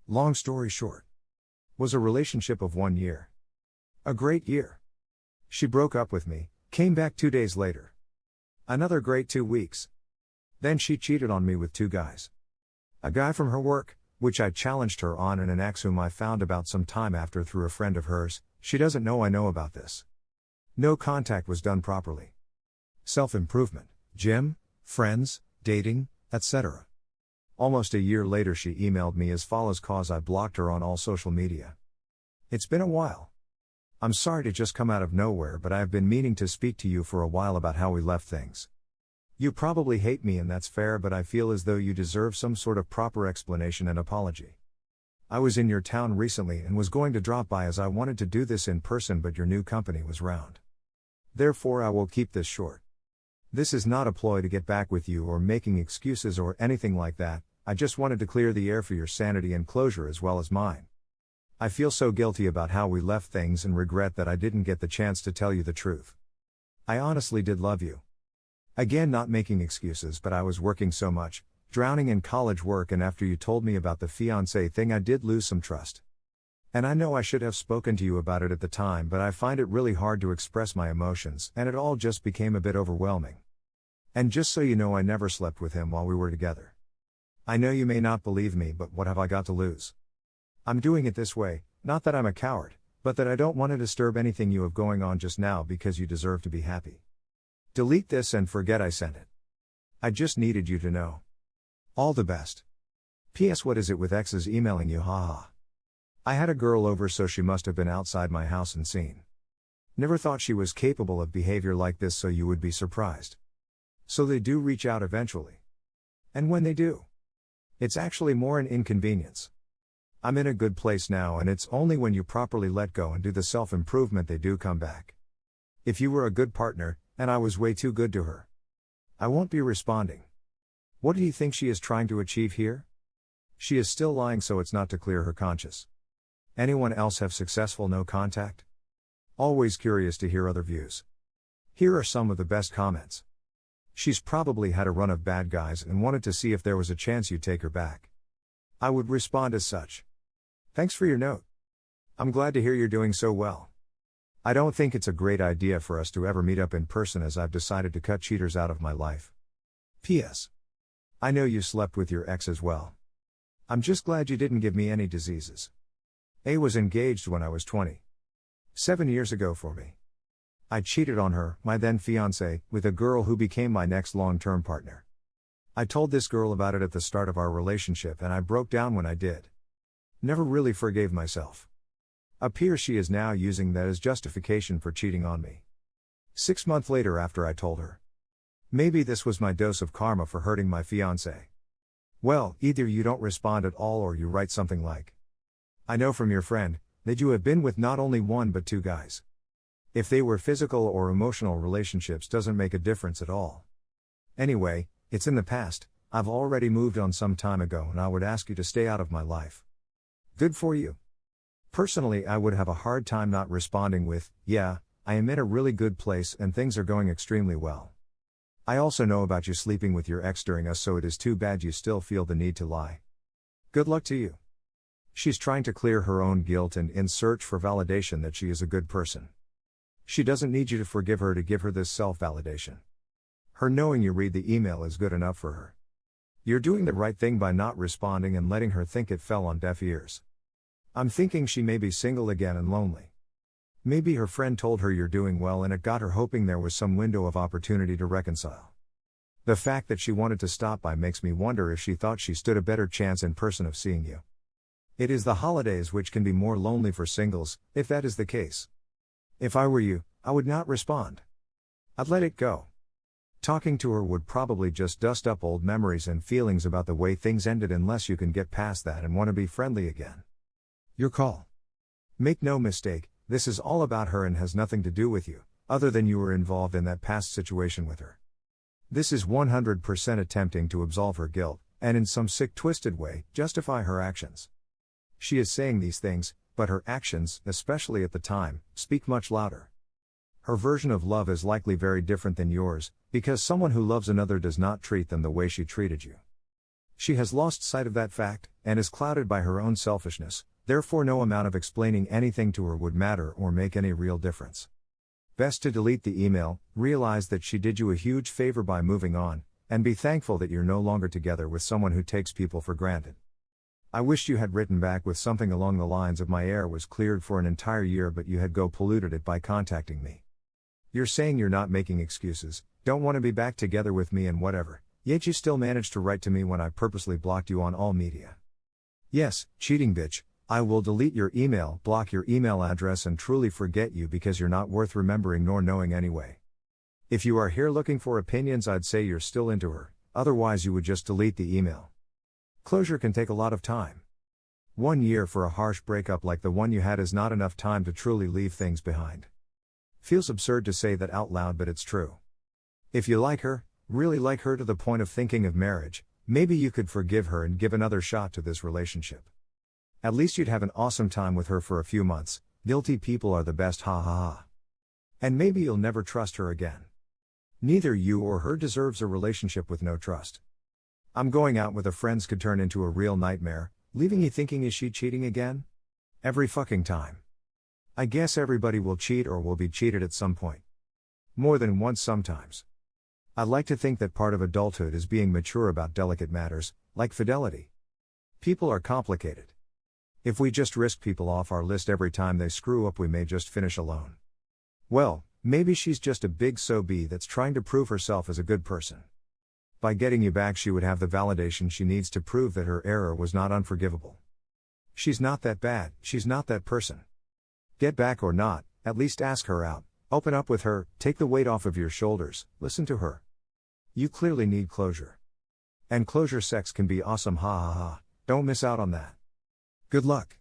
Long story short. Was a relationship of 1 year. A great year. She broke up with me, came back 2 days later. Another great 2 weeks. Then she cheated on me with 2 guys. A guy from her work, which I challenged her on, and an ex whom I found about some time after through a friend of hers. She doesn't know I know about this. No contact was done properly. Self-improvement, gym, friends, dating, etc. Almost a year later she emailed me as follows: cause I blocked her on all social media. It's been a while. I'm sorry to just come out of nowhere, but I have been meaning to speak to you for a while about how we left things. You probably hate me, and that's fair, but I feel as though you deserve some sort of proper explanation and apology. I was in your town recently and was going to drop by as I wanted to do this in person, but your new company was round. Therefore I will keep this short. This is not a ploy to get back with you or making excuses or anything like that. I just wanted to clear the air for your sanity and closure as well as mine. I feel so guilty about how we left things and regret that I didn't get the chance to tell you the truth. I honestly did love you. Again, not making excuses, but I was working so much, drowning in college work, and after you told me about the fiancé thing I did lose some trust. And I know I should have spoken to you about it at the time, but I find it really hard to express my emotions, and it all just became a bit overwhelming. And just so you know, I never slept with him while we were together. I know you may not believe me, but what have I got to lose? I'm doing it this way, not that I'm a coward, but that I don't want to disturb anything you have going on just now, because you deserve to be happy. Delete this and forget I sent it. I just needed you to know. All the best. P.S. What is it with exes emailing you? Haha. I had a girl over, so she must have been outside my house and seen. Never thought she was capable of behavior like this, so you would be surprised. So they do reach out eventually. And when they do, it's actually more an inconvenience. I'm in a good place now, and it's only when you properly let go and do the self-improvement they do come back. If you were a good partner, and I was way too good to her, I won't be responding. What do you think she is trying to achieve here? She is still lying, so it's not to clear her conscience. Anyone else have successful no contact? Always curious to hear other views. Here are some of the best comments. She's probably had a run of bad guys and wanted to see if there was a chance you'd take her back. I would respond as such. Thanks for your note. I'm glad to hear you're doing so well. I don't think it's a great idea for us to ever meet up in person, as I've decided to cut cheaters out of my life. P.S. I know you slept with your ex as well. I'm just glad you didn't give me any diseases. A was engaged when I was 20. 7 years ago for me. I cheated on her, my then fiancée, with a girl who became my next long-term partner. I told this girl about it at the start of our relationship, and I broke down when I did. Never really forgave myself. Appears she is now using that as justification for cheating on me. 6 months later, after I told her. Maybe this was my dose of karma for hurting my fiancé. Well, either you don't respond at all or you write something like, I know from your friend that you have been with not only 1 but 2 guys. If they were physical or emotional relationships doesn't make a difference at all. Anyway, it's in the past. I've already moved on some time ago, and I would ask you to stay out of my life. Good for you. Personally, I would have a hard time not responding with, yeah, I am in a really good place and things are going extremely well. I also know about you sleeping with your ex during us, so it is too bad you still feel the need to lie. Good luck to you. She's trying to clear her own guilt and in search for validation that she is a good person. She doesn't need you to forgive her to give her this self-validation. Her knowing you read the email is good enough for her. You're doing the right thing by not responding and letting her think it fell on deaf ears. I'm thinking she may be single again and lonely. Maybe her friend told her you're doing well and it got her hoping there was some window of opportunity to reconcile. The fact that she wanted to stop by makes me wonder if she thought she stood a better chance in person of seeing you. It is the holidays which can be more lonely for singles, if that is the case. If I were you, I would not respond. I'd let it go. Talking to her would probably just dust up old memories and feelings about the way things ended, unless you can get past that and want to be friendly again. Your call. Make no mistake, this is all about her and has nothing to do with you, other than you were involved in that past situation with her. This is 100% attempting to absolve her guilt, and in some sick twisted way, justify her actions. She is saying these things, but her actions, especially at the time, speak much louder. Her version of love is likely very different than yours, because someone who loves another does not treat them the way she treated you. She has lost sight of that fact, and is clouded by her own selfishness, therefore no amount of explaining anything to her would matter or make any real difference. Best to delete the email, realize that she did you a huge favor by moving on, and be thankful that you're no longer together with someone who takes people for granted. I wished you had written back with something along the lines of my air was cleared for an entire year but you had polluted it by contacting me. You're saying you're not making excuses, don't want to be back together with me and whatever, yet you still managed to write to me when I purposely blocked you on all media. Yes, cheating bitch, I will delete your email, block your email address and truly forget you because you're not worth remembering nor knowing anyway. If you are here looking for opinions, I'd say you're still into her, otherwise you would just delete the email. Closure can take a lot of time. 1 year for a harsh breakup like the one you had is not enough time to truly leave things behind. Feels absurd to say that out loud, but it's true. If you like her, really like her to the point of thinking of marriage, maybe you could forgive her and give another shot to this relationship. At least you'd have an awesome time with her for a few months. Guilty people are the best, ha ha ha. And maybe you'll never trust her again. Neither you or her deserves a relationship with no trust. I'm going out with a friends could turn into a real nightmare, leaving you thinking, is she cheating again? Every fucking time. I guess everybody will cheat or will be cheated at some point. More than once sometimes. I like to think that part of adulthood is being mature about delicate matters, like fidelity. People are complicated. If we just risk people off our list every time they screw up, we may just finish alone. Well, maybe she's just a big SOB that's trying to prove herself as a good person. By getting you back, she would have the validation she needs to prove that her error was not unforgivable. She's not that bad, she's not that person. Get back or not, at least ask her out, open up with her, take the weight off of your shoulders, listen to her. You clearly need closure. And closure sex can be awesome, ha ha ha, don't miss out on that. Good luck.